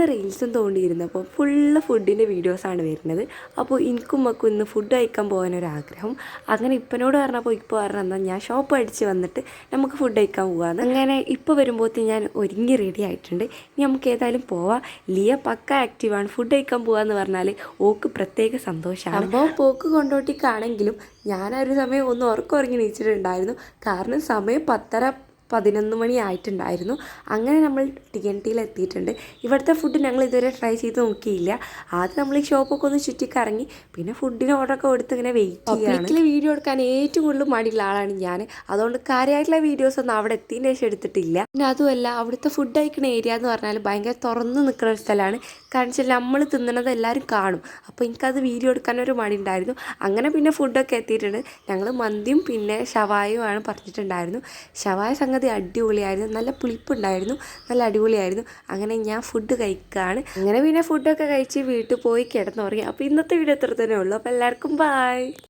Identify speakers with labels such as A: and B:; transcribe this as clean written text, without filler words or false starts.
A: ഇന്ന് റീൽസും തോണ്ടിയിരുന്നപ്പോൾ ഫുള്ള് ഫുഡിൻ്റെ വീഡിയോസാണ് വരുന്നത്. അപ്പോൾ എനിക്കും മക്കും ഇന്ന് ഫുഡ് കഴിക്കാൻ പോകാനൊരാഗ്രഹം. അങ്ങനെ ഇപ്പനോട് പറഞ്ഞപ്പോൾ ഇപ്പോൾ പറഞ്ഞാൽ ഞാൻ ഷോപ്പ് അടിച്ച് വന്നിട്ട് നമുക്ക് ഫുഡ് കഴിക്കാൻ പോകാമെന്ന്. അങ്ങനെ ഇപ്പോൾ വരുമ്പോഴത്തേക്ക് ഞാൻ ഒരുങ്ങി റെഡി ആയിട്ടുണ്ട്. ഇനി നമുക്ക് ഏതായാലും പോവാം. ലിയ പക്ക ആക്റ്റീവാണ്. ഫുഡ് കഴിക്കാൻ പോകാമെന്ന് പറഞ്ഞാൽ ഓക്ക് പ്രത്യേക സന്തോഷമാണ്. അപ്പോൾ പോക്ക് കൊണ്ടോട്ടിക്കാണെങ്കിലും ഞാനൊരു സമയം ഒന്ന് ഉറങ്ങി നീച്ചിട്ടുണ്ടായിരുന്നു. കാരണം സമയം 10:11 മണി ആയിട്ടുണ്ടായിരുന്നു. അങ്ങനെ നമ്മൾ TNTയിൽ എത്തിയിട്ടുണ്ട്. ഇവിടുത്തെ ഫുഡ് ഞങ്ങൾ ഇതുവരെ ട്രൈ ചെയ്ത് നോക്കിയില്ല. ആദ്യം നമ്മൾ ഈ ഷോപ്പൊക്കെ ഒന്ന് ചുറ്റിക്കറങ്ങി പിന്നെ ഫുഡിന് ഓർഡറൊക്കെ കൊടുത്ത് ഇങ്ങനെ വെയിറ്റ് ചെയ്യുകയാണ്. പബ്ലിക്കിൽ വീഡിയോ എടുക്കാൻ ഏറ്റവും കൂടുതൽ മടിയുള്ള ആളാണ് ഞാൻ. അതുകൊണ്ട് കാര്യമായിട്ടുള്ള വീഡിയോസ് ഒന്നും അവിടെ എത്തിയതിന് ശേഷം എടുത്തിട്ടില്ല. പിന്നെ അതുമല്ല അവിടുത്തെ ഫുഡ് കഴിക്കുന്ന ഏരിയ എന്ന് പറഞ്ഞാൽ ഭയങ്കര തുറന്ന് നിൽക്കുന്ന ഒരു സ്ഥലമാണ്. കാരണം വെച്ചാൽ നമ്മൾ തിന്നണത് എല്ലാവരും കാണും. അപ്പോൾ എനിക്കത് വീഡിയോ എടുക്കാനൊരു മടി ഉണ്ടായിരുന്നു. അങ്ങനെ പിന്നെ ഫുഡൊക്കെ എത്തിയിട്ടുണ്ട്. ഞങ്ങൾ മന്തിയും പിന്നെ ഷവായുമാണ് പറഞ്ഞിട്ടുണ്ടായിരുന്നു. ഷവായ സംഗതി അടിപൊളിയായിരുന്നു. നല്ല പുളിപ്പുണ്ടായിരുന്നു. നല്ല അടിപൊളിയായിരുന്നു. അങ്ങനെ ഞാൻ ഫുഡ് കഴിക്കുകയാണ്. അങ്ങനെ പിന്നെ ഫുഡൊക്കെ കഴിച്ച് വീട്ടിൽ പോയി കിടന്നുറങ്ങി. അപ്പോൾ ഇന്നത്തെ വീഡിയോ ഇത്ര തന്നെ ഉള്ളൂ. അപ്പോൾ എല്ലാവർക്കും ബൈ.